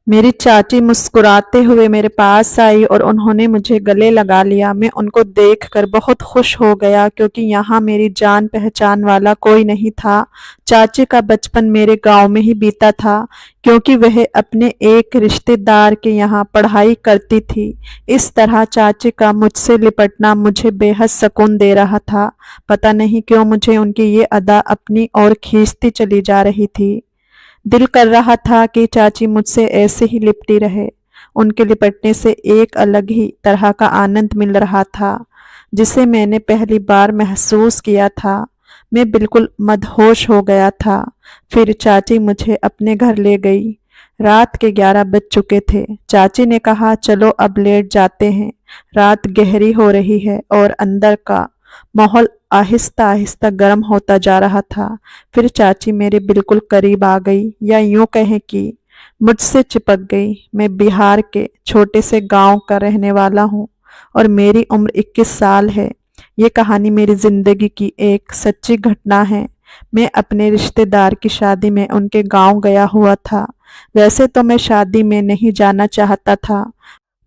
मेरी चाची मुस्कुराते हुए मेरे पास आई और उन्होंने मुझे गले लगा लिया। मैं उनको देखकर बहुत खुश हो गया क्योंकि यहाँ मेरी जान पहचान वाला कोई नहीं था। चाची का बचपन मेरे गांव में ही बीता था क्योंकि वह अपने एक रिश्तेदार के यहाँ पढ़ाई करती थी। इस तरह चाची का मुझसे लिपटना मुझे बेहद सुकून दे रहा था। पता नहीं क्यों मुझे उनकी ये अदा अपनी ओर खींचती चली जा रही थी। दिल कर रहा था कि चाची मुझसे ऐसे ही लिपटी रहे। उनके लिपटने से एक अलग ही तरह का आनंद मिल रहा था जिसे मैंने पहली बार महसूस किया था। मैं बिल्कुल मदहोश हो गया था। फिर चाची मुझे अपने घर ले गई। रात के 11 बज चुके थे। चाची ने कहा चलो अब लेट जाते हैं। रात गहरी हो रही है और अंदर का माहौल आहिस्ता आहिस्ता गर्म होता जा रहा था। फिर चाची मेरे बिल्कुल करीब आ गई, या यूं कहें कि मुझसे चिपक गई। मैं बिहार के छोटे से गांव का रहने वाला हूं और मेरी उम्र 21 साल है। ये कहानी मेरी जिंदगी की एक सच्ची घटना है। मैं अपने रिश्तेदार की शादी में उनके गांव गया हुआ था। वैसे तो मैं शादी में नहीं जाना चाहता था,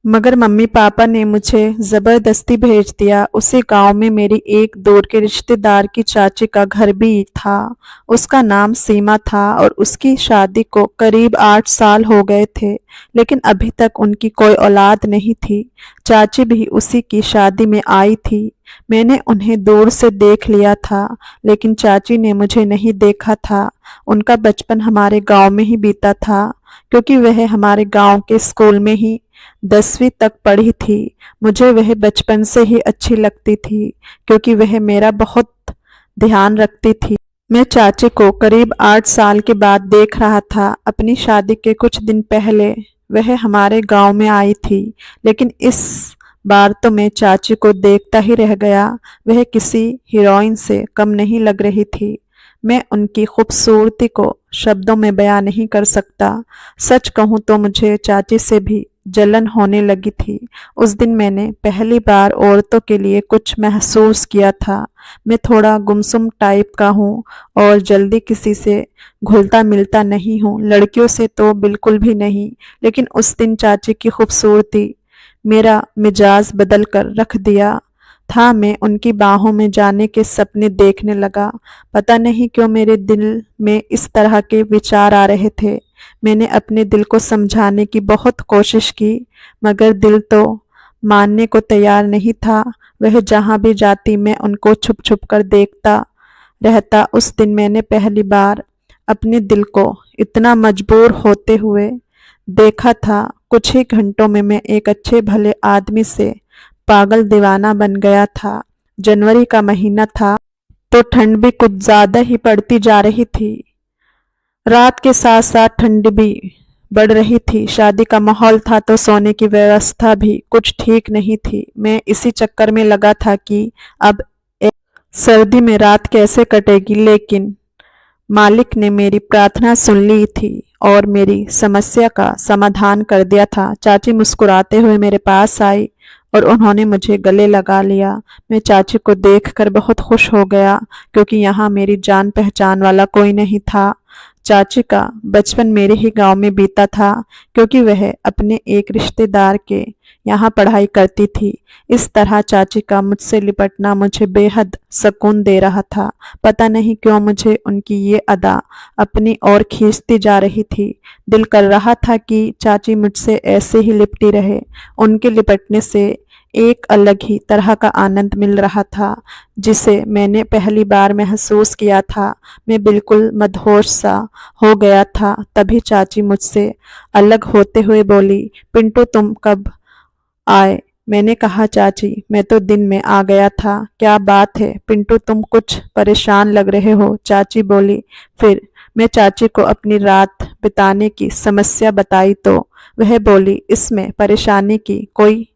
मगर मम्मी पापा ने मुझे जबरदस्ती भेज दिया। उसी गांव में मेरी एक दूर के रिश्तेदार की चाची का घर भी था। उसका नाम सीमा था और उसकी शादी को करीब 8 साल हो गए थे, लेकिन अभी तक उनकी कोई औलाद नहीं थी। चाची भी उसी की शादी में आई थी। मैंने उन्हें दूर से देख लिया था, लेकिन चाची ने मुझे नहीं देखा था। उनका बचपन हमारे गांव में ही बीता था क्योंकि वह हमारे गांव के स्कूल में ही 10वीं तक पढ़ी थी। मुझे वह बचपन से ही अच्छी लगती थी क्योंकि वह मेरा बहुत ध्यान रखती थी। मैं चाची को करीब 8 साल के बाद देख रहा था। अपनी शादी के कुछ दिन पहले वह हमारे गांव में आई थी, लेकिन इस बार तो मैं चाची को देखता ही रह गया। वह किसी हीरोइन से कम नहीं लग रही थी। मैं उनकी खूबसूरती को शब्दों में बयां नहीं कर सकता। सच कहूं तो मुझे चाची से भी जलन होने लगी थी। उस दिन मैंने पहली बार औरतों के लिए कुछ महसूस किया था। मैं थोड़ा गुमसुम टाइप का हूँ और जल्दी किसी से घुलता मिलता नहीं हूँ, लड़कियों से तो बिल्कुल भी नहीं। लेकिन उस दिन चाची की खूबसूरती मेरा मिजाज बदल कर रख दिया था। मैं उनकी बाहों में जाने के सपने देखने लगा। पता नहीं क्यों मेरे दिल में इस तरह के विचार आ रहे थे। मैंने अपने दिल को समझाने की बहुत कोशिश की, मगर दिल तो मानने को तैयार नहीं था। वह जहां भी जाती मैं उनको छुप छुप कर देखता रहता। उस दिन मैंने पहली बार अपने दिल को इतना मजबूर होते हुए देखा था। कुछ ही घंटों में मैं एक अच्छे भले आदमी से पागल दीवाना बन गया था। जनवरी का महीना था तो ठंड भी कुछ ज्यादा ही पड़ती जा रही थी। रात के साथ साथ ठंड भी बढ़ रही थी। शादी का माहौल था तो सोने की व्यवस्था भी कुछ ठीक नहीं थी। मैं इसी चक्कर में लगा था कि अब सर्दी में रात कैसे कटेगी, लेकिन मालिक ने मेरी प्रार्थना सुन ली थी और मेरी समस्या का समाधान कर दिया था। चाची मुस्कुराते हुए मेरे पास आई और उन्होंने मुझे गले लगा लिया। मैं चाची को देखकर बहुत खुश हो गया क्योंकि यहाँ मेरी जान पहचान वाला कोई नहीं था। चाची का बचपन मेरे ही गांव में बीता था क्योंकि वह अपने एक रिश्तेदार के यहाँ पढ़ाई करती थी। इस तरह चाची का मुझसे लिपटना मुझे बेहद सुकून दे रहा था। पता नहीं क्यों मुझे उनकी ये अदा अपनी ओर खींचती जा रही थी। दिल कर रहा था कि चाची मुझसे ऐसे ही लिपटी रहे। उनके लिपटने से एक अलग ही तरह का आनंद मिल रहा था जिसे मैंने पहली बार महसूस किया था। मैं बिल्कुल मदहोश सा हो गया था। तभी चाची मुझसे अलग होते हुए बोली, पिंटू तुम कब आए? मैंने कहा चाची मैं तो दिन में आ गया था। क्या बात है पिंटू, तुम कुछ परेशान लग रहे हो? चाची बोली। फिर मैं चाची को अपनी रात बिताने की समस्या बताई तो वह बोली, इसमें परेशानी की कोई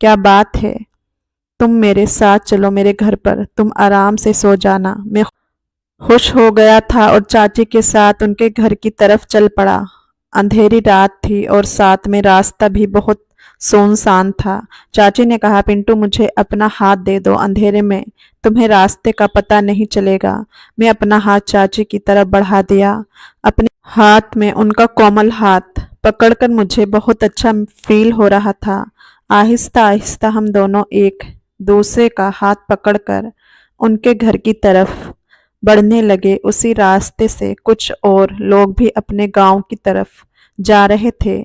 क्या बात है? तुम मेरे साथ चलो मेरे घर पर, तुम आराम से सो जाना। मैं खुश हो गया था और चाची के साथ उनके घर की तरफ चल पड़ा। अंधेरी रात थी और साथ में रास्ता भी बहुत सुनसान था। चाची ने कहा, पिंटू मुझे अपना हाथ दे दो, अंधेरे में तुम्हें रास्ते का पता नहीं चलेगा। मैं अपना हाथ चाची की तरफ बढ़ा दिया। अपने हाथ में उनका कोमल हाथ पकड़कर मुझे बहुत अच्छा फील हो रहा था। आहिस्ता आहिस्ता हम दोनों एक दूसरे का हाथ पकड़कर उनके घर की तरफ बढ़ने लगे। उसी रास्ते से कुछ और लोग भी अपने गांव की तरफ जा रहे थे।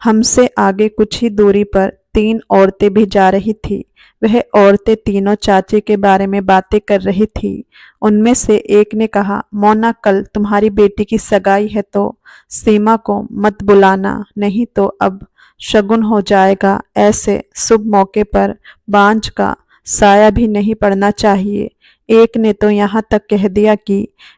हमसे आगे कुछ ही दूरी पर तीन औरतें भी जा रही थी। वह औरतें तीनों चाची के बारे में बातें कर रही थी। उनमें से एक ने कहा, मोना कल तुम्हारी बेटी की सगाई है तो सीमा को मत बुलाना, नहीं तो अब शगुन हो जाएगा। ऐसे शुभ मौके पर बांझ का साया भी नहीं पड़ना चाहिए। एक ने तो यहाँ तक कह दिया कि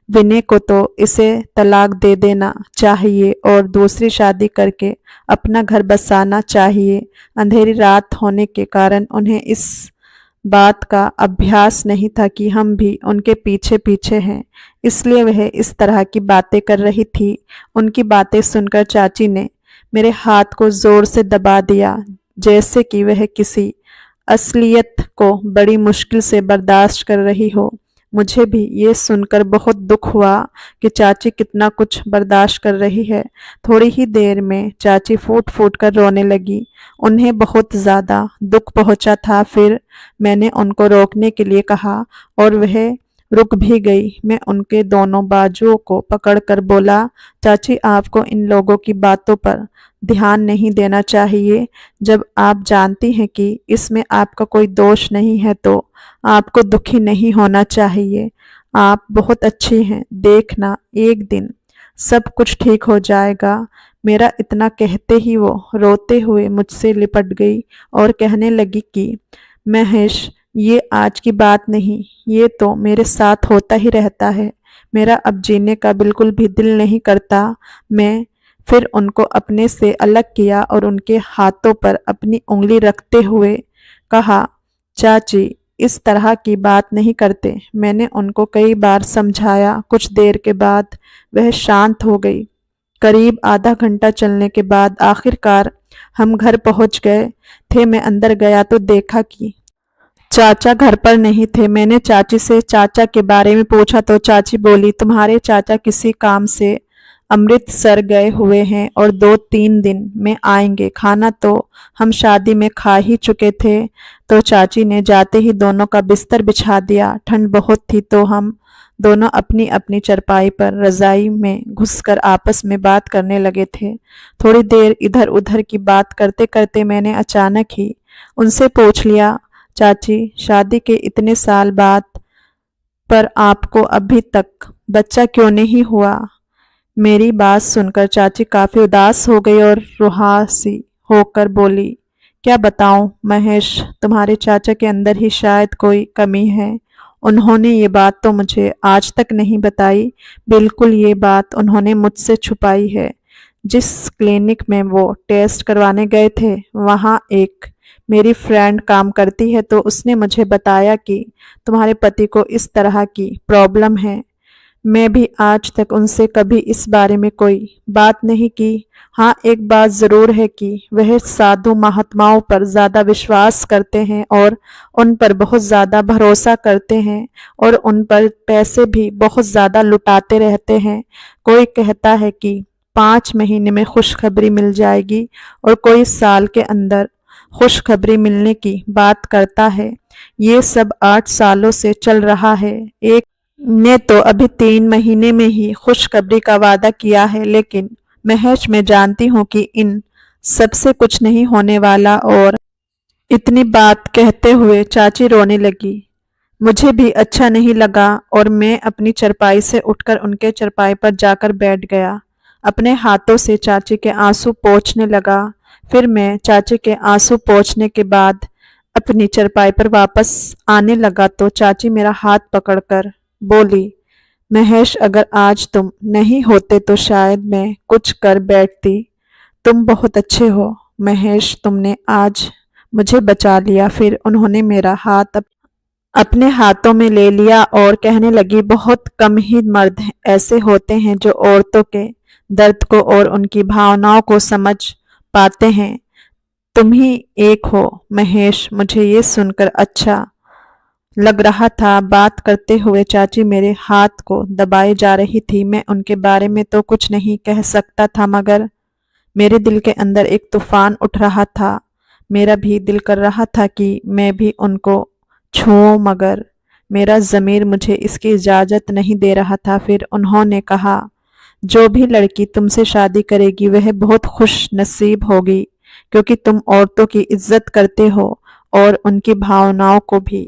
विनय को तो इसे तलाक दे देना चाहिए और दूसरी शादी करके अपना घर बसाना चाहिए। अंधेरी रात होने के कारण उन्हें इस बात का अभ्यास नहीं था कि हम भी उनके पीछे पीछे हैं, इसलिए वह इस तरह की बातें कर रही थी। उनकी बातें सुनकर चाची ने मेरे हाथ को जोर से दबा दिया, जैसे कि वह किसी असलियत को बड़ी मुश्किल से बर्दाश्त कर रही हो। मुझे भी ये सुनकर बहुत दुख हुआ कि चाची कितना कुछ बर्दाश्त कर रही है। थोड़ी ही देर में चाची फूट फूट कर रोने लगी। उन्हें बहुत ज़्यादा दुख पहुंचा था। फिर मैंने उनको रोकने के लिए कहा और वह रुक भी गई। मैं उनके दोनों बाजुओं को पकड़कर बोला, चाची आपको इन लोगों की बातों पर ध्यान नहीं देना चाहिए। जब आप जानती हैं कि इसमें आपका कोई दोष नहीं है तो आपको दुखी नहीं होना चाहिए। आप बहुत अच्छी हैं, देखना एक दिन सब कुछ ठीक हो जाएगा। मेरा इतना कहते ही वो रोते हुए मुझसे लिपट गई और कहने लगी कि महेश, ये आज की बात नहीं, ये तो मेरे साथ होता ही रहता है। मेरा अब जीने का बिल्कुल भी दिल नहीं करता। मैं फिर उनको अपने से अलग किया और उनके हाथों पर अपनी उंगली रखते हुए कहा, चाची इस तरह की बात नहीं करते। मैंने उनको कई बार समझाया। कुछ देर के बाद वह शांत हो गई। करीब आधा घंटा चलने के बाद आखिरकार हम घर पहुंच गए थे। मैं अंदर गया तो देखा कि चाचा घर पर नहीं थे। मैंने चाची से चाचा के बारे में पूछा तो चाची बोली, तुम्हारे चाचा किसी काम से अमृतसर गए हुए हैं और 2-3 दिन में आएंगे। खाना तो हम शादी में खा ही चुके थे। तो चाची ने जाते ही दोनों का बिस्तर बिछा दिया। ठंड बहुत थी तो हम दोनों अपनी अपनी चरपाई पर रजाई में घुसकर आपस में बात करने लगे थे। थोड़ी देर इधर उधर की बात करते करते मैंने अचानक ही उनसे पूछ लिया, चाची शादी के इतने साल बाद पर आपको अभी तक बच्चा क्यों नहीं हुआ? मेरी बात सुनकर चाची काफी उदास हो गई और रुहासी होकर बोली, क्या बताऊं महेश, तुम्हारे चाचा के अंदर ही शायद कोई कमी है। उन्होंने ये बात तो मुझे आज तक नहीं बताई। बिल्कुल ये बात उन्होंने मुझसे छुपाई है। जिस क्लिनिक में वो टेस्ट करवाने गए थे वहाँ एक मेरी फ्रेंड काम करती है तो उसने मुझे बताया कि तुम्हारे पति को इस तरह की प्रॉब्लम है। मैं भी आज तक उनसे कभी इस बारे में कोई बात नहीं की। हाँ, एक बात ज़रूर है कि वह साधु महात्माओं पर ज़्यादा विश्वास करते हैं और उन पर बहुत ज़्यादा भरोसा करते हैं और उन पर पैसे भी बहुत ज़्यादा लुटाते रहते हैं। कोई कहता है कि 5 महीने में खुशखबरी मिल जाएगी और कोई साल के अंदर खुशखबरी मिलने की बात करता है। ये सब 8 सालों से चल रहा है। एक ने तो अभी 3 महीने में ही खुशखबरी का वादा किया है, लेकिन महेश मैं जानती हूँ कि इन सबसे कुछ नहीं होने वाला। और इतनी बात कहते हुए चाची रोने लगी। मुझे भी अच्छा नहीं लगा और मैं अपनी चरपाई से उठकर उनके चरपाई पर जाकर बैठ गया। अपने हाथों से चाची के आंसू पोंछने लगा। फिर मैं चाची के आंसू पोंछने के बाद अपनी चरपाई पर वापस आने लगा तो चाची मेरा हाथ पकड़कर बोली, महेश अगर आज तुम नहीं होते तो शायद मैं कुछ कर बैठती। तुम बहुत अच्छे हो महेश, तुमने आज मुझे बचा लिया। फिर उन्होंने मेरा हाथ अपने हाथों में ले लिया और कहने लगी, बहुत कम ही मर्द ऐसे होते हैं जो औरतों के दर्द को और उनकी भावनाओं को समझ पाते हैं। तुम ही एक हो महेश। मुझे ये सुनकर अच्छा लग रहा था। बात करते हुए चाची मेरे हाथ को दबाए जा रही थी। मैं उनके बारे में तो कुछ नहीं कह सकता था, मगर मेरे दिल के अंदर एक तूफान उठ रहा था। मेरा भी दिल कर रहा था कि मैं भी उनको छूऊं, मगर मेरा ज़मीर मुझे इसकी इजाज़त नहीं दे रहा था। फिर उन्होंने कहा, जो भी लड़की तुमसे शादी करेगी वह बहुत खुश नसीब होगी, क्योंकि तुम औरतों की इज्जत करते हो और उनकी भावनाओं को भी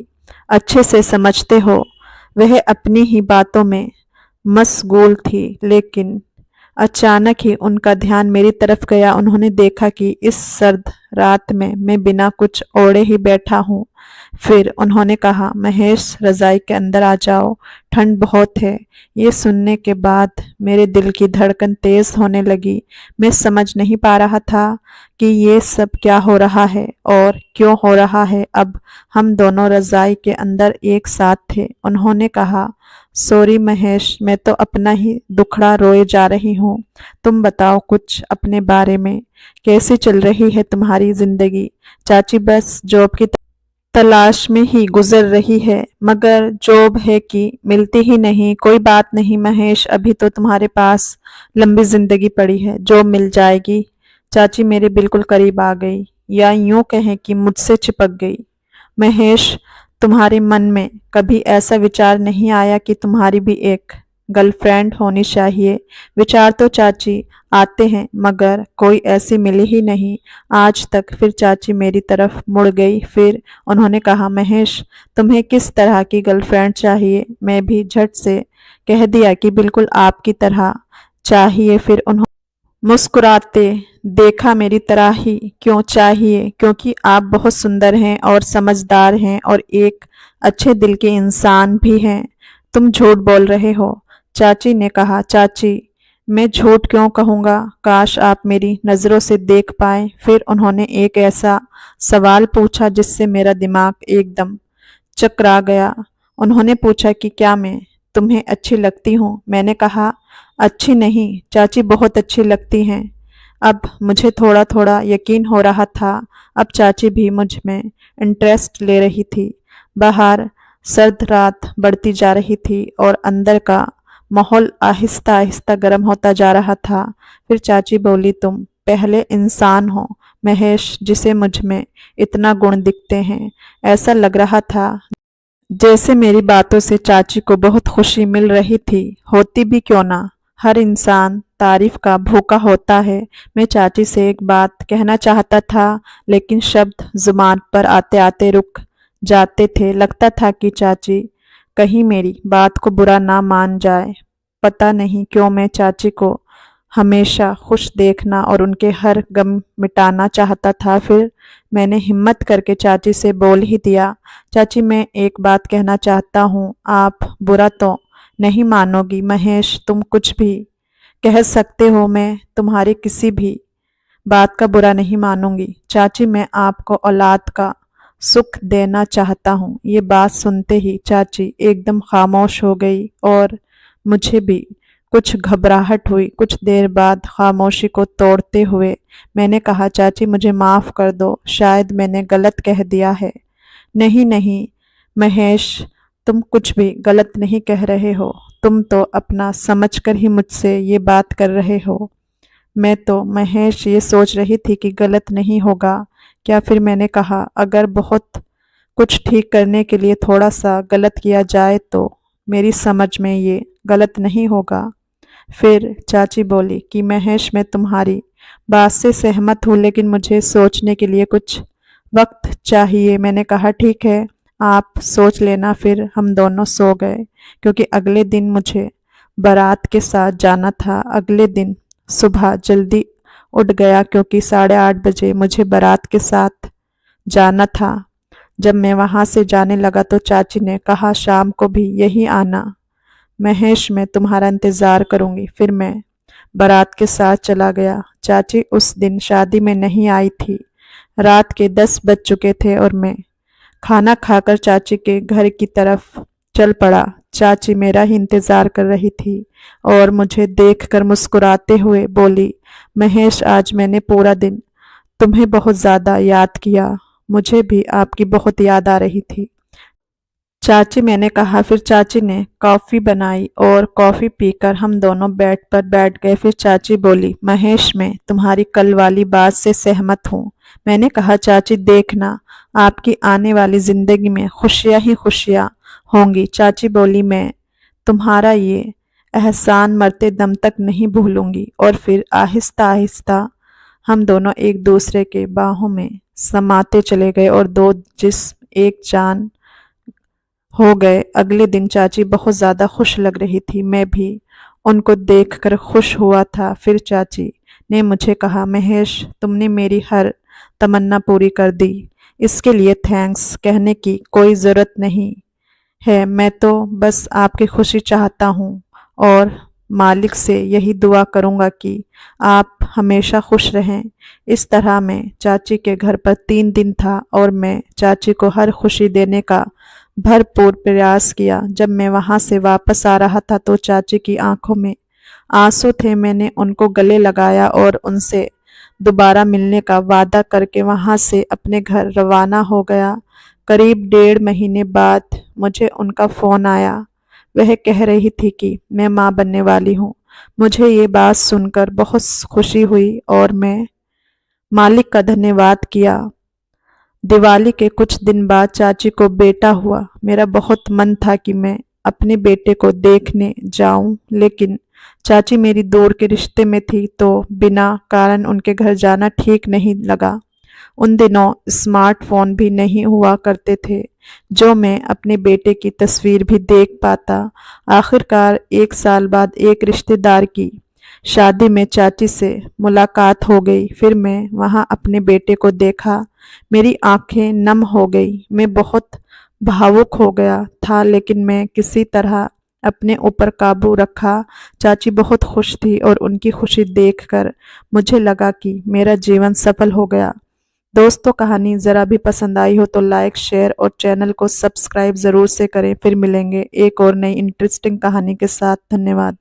अच्छे से समझते हो। वह अपनी ही बातों में मशगूल थी, लेकिन अचानक ही उनका ध्यान मेरी तरफ गया। उन्होंने देखा कि इस सर्द रात में मैं बिना कुछ ओढ़े ही बैठा हूँ। फिर उन्होंने कहा, महेश रज़ाई के अंदर आ जाओ, ठंड बहुत है। ये सुनने के बाद मेरे दिल की धड़कन तेज होने लगी। मैं समझ नहीं पा रहा था कि ये सब क्या हो रहा है और क्यों हो रहा है। अब हम दोनों रज़ाई के अंदर एक साथ थे। उन्होंने कहा, सॉरी महेश, मैं तो अपना ही दुखड़ा रोए जा रही हूँ। तुम बताओ कुछ अपने बारे में, कैसी चल रही है तुम्हारी जिंदगी? चाची बस जॉब की तलाश में ही गुजर रही है, मगर जॉब है कि मिलती ही नहीं। कोई बात नहीं महेश, अभी तो तुम्हारे पास लंबी जिंदगी पड़ी है, जॉब मिल जाएगी। चाची मेरे बिल्कुल करीब आ गई, या यूं कहें कि मुझसे चिपक गई। महेश, तुम्हारे मन में कभी ऐसा विचार नहीं आया कि तुम्हारी भी एक गर्लफ्रेंड होनी चाहिए? विचार तो चाची आते हैं, मगर कोई ऐसी मिली ही नहीं आज तक। फिर चाची मेरी तरफ मुड़ गई। फिर उन्होंने कहा, महेश तुम्हें किस तरह की गर्लफ्रेंड चाहिए? मैं भी झट से कह दिया कि बिल्कुल आपकी तरह चाहिए। फिर उन्होंने मुस्कुराते देखा, मेरी तरह ही क्यों चाहिए? क्योंकि आप बहुत सुंदर हैं और समझदार हैं और एक अच्छे दिल के इंसान भी हैं। तुम झूठ बोल रहे हो, चाची ने कहा। चाची, मैं झूठ क्यों कहूँगा? काश आप मेरी नज़रों से देख पाए। फिर उन्होंने एक ऐसा सवाल पूछा जिससे मेरा दिमाग एकदम चकरा गया। उन्होंने पूछा कि क्या मैं तुम्हें अच्छी लगती हूँ? मैंने कहा, अच्छी नहीं चाची, बहुत अच्छी लगती हैं। अब मुझे थोड़ा थोड़ा यकीन हो रहा था। अब चाची भी मुझ में इंटरेस्ट ले रही थी। बाहर सर्द रात बढ़ती जा रही थी और अंदर का माहौल आहिस्ता आहिस्ता गर्म होता जा रहा था। फिर चाची बोली, तुम पहले इंसान हो महेश जिसे मुझ में इतना गुण दिखते हैं। ऐसा लग रहा था जैसे मेरी बातों से चाची को बहुत खुशी मिल रही थी। होती भी क्यों ना, हर इंसान तारीफ का भूखा होता है। मैं चाची से एक बात कहना चाहता था, लेकिन शब्द जुबान पर आते आते रुक जाते थे। लगता था कि चाची कहीं मेरी बात को बुरा ना मान जाए। पता नहीं क्यों मैं चाची को हमेशा खुश देखना और उनके हर गम मिटाना चाहता था। फिर मैंने हिम्मत करके चाची से बोल ही दिया, चाची मैं एक बात कहना चाहता हूँ, आप बुरा तो नहीं मानोगी? महेश, तुम कुछ भी कह सकते हो, मैं तुम्हारी किसी भी बात का बुरा नहीं मानूंगी। चाची, मैं आपको औलाद का सुख देना चाहता हूँ। ये बात सुनते ही चाची एकदम खामोश हो गई और मुझे भी कुछ घबराहट हुई। कुछ देर बाद खामोशी को तोड़ते हुए मैंने कहा, चाची मुझे माफ़ कर दो, शायद मैंने गलत कह दिया है। नहीं नहीं महेश, तुम कुछ भी गलत नहीं कह रहे हो। तुम तो अपना समझकर ही मुझसे ये बात कर रहे हो। मैं तो महेश ये सोच रही थी कि गलत नहीं होगा क्या। फिर मैंने कहा, अगर बहुत कुछ ठीक करने के लिए थोड़ा सा गलत किया जाए तो मेरी समझ में ये गलत नहीं होगा। फिर चाची बोली कि महेश, मैं तुम्हारी बात से सहमत हूँ, लेकिन मुझे सोचने के लिए कुछ वक्त चाहिए। मैंने कहा, ठीक है, आप सोच लेना। फिर हम दोनों सो गए, क्योंकि अगले दिन मुझे बारात के साथ जाना था। अगले दिन सुबह जल्दी उठ गया, क्योंकि 8:30 बजे मुझे बारात के साथ जाना था। जब मैं वहां से जाने लगा तो चाची ने कहा, शाम को भी यही आना महेश, मैं तुम्हारा इंतज़ार करूंगी। फिर मैं बारात के साथ चला गया। चाची उस दिन शादी में नहीं आई थी। रात के 10 बज चुके थे और मैं खाना खाकर चाची के घर की तरफ चल पड़ा। चाची मेरा ही इंतज़ार कर रही थी और मुझे देखकर मुस्कुराते हुए बोली, महेश, आज मैंने पूरा दिन तुम्हें बहुत ज़्यादा याद किया। मुझे भी आपकी बहुत याद आ रही थी। चाची, मैंने कहा। फिर चाची ने कॉफ़ी बनाई और कॉफ़ी पीकर हम दोनों बेड पर बैठ गए। फिर चाची बोली, महेश, मैं तुम्हारी कल वाली बात से सहमत हूँ। मैंने कहा, चाची देखना, आपकी आने वाली ज़िंदगी में खुशियाँ ही खुशियाँ होंगी। चाची बोली, मैं तुम्हारा ये एहसान मरते दम तक नहीं भूलूंगी। और फिर आहिस्ता आहिस्ता हम दोनों एक दूसरे के बाहों में समाते चले गए और दो जिस्म एक जान हो गए। अगले दिन चाची बहुत ज़्यादा खुश लग रही थी। मैं भी उनको देखकर खुश हुआ था। फिर चाची ने मुझे कहा, महेश, तुमने मेरी हर तमन्ना पूरी कर दी। इसके लिए थैंक्स कहने की कोई ज़रूरत नहीं है। मैं तो बस आपकी खुशी चाहता हूँ और मालिक से यही दुआ करूँगा कि आप हमेशा खुश रहें। इस तरह मैं चाची के घर पर 3 दिन था और मैं चाची को हर खुशी देने का भरपूर प्रयास किया। जब मैं वहाँ से वापस आ रहा था तो चाची की आंखों में आंसू थे। मैंने उनको गले लगाया और उनसे दोबारा मिलने का वादा करके वहाँ से अपने घर रवाना हो गया। करीब 1.5 महीने बाद मुझे उनका फ़ोन आया। वह कह रही थी कि मैं माँ बनने वाली हूँ। मुझे ये बात सुनकर बहुत खुशी हुई और मैं मालिक का धन्यवाद किया। दिवाली के कुछ दिन बाद चाची को बेटा हुआ। मेरा बहुत मन था कि मैं अपने बेटे को देखने जाऊं, लेकिन चाची मेरी दूर के रिश्ते में थी तो बिना कारण उनके घर जाना ठीक नहीं लगा। उन दिनों स्मार्टफोन भी नहीं हुआ करते थे जो मैं अपने बेटे की तस्वीर भी देख पाता। आखिरकार 1 साल बाद एक रिश्तेदार की शादी में चाची से मुलाकात हो गई। फिर मैं वहाँ अपने बेटे को देखा। मेरी आंखें नम हो गई। मैं बहुत भावुक हो गया था, लेकिन मैं किसी तरह अपने ऊपर काबू रखा। चाची बहुत खुश थी और उनकी खुशी देखकर मुझे लगा कि मेरा जीवन सफल हो गया। दोस्तों, कहानी ज़रा भी पसंद आई हो तो लाइक, शेयर और चैनल को सब्सक्राइब ज़रूर से करें। फिर मिलेंगे एक और नई इंटरेस्टिंग कहानी के साथ। धन्यवाद।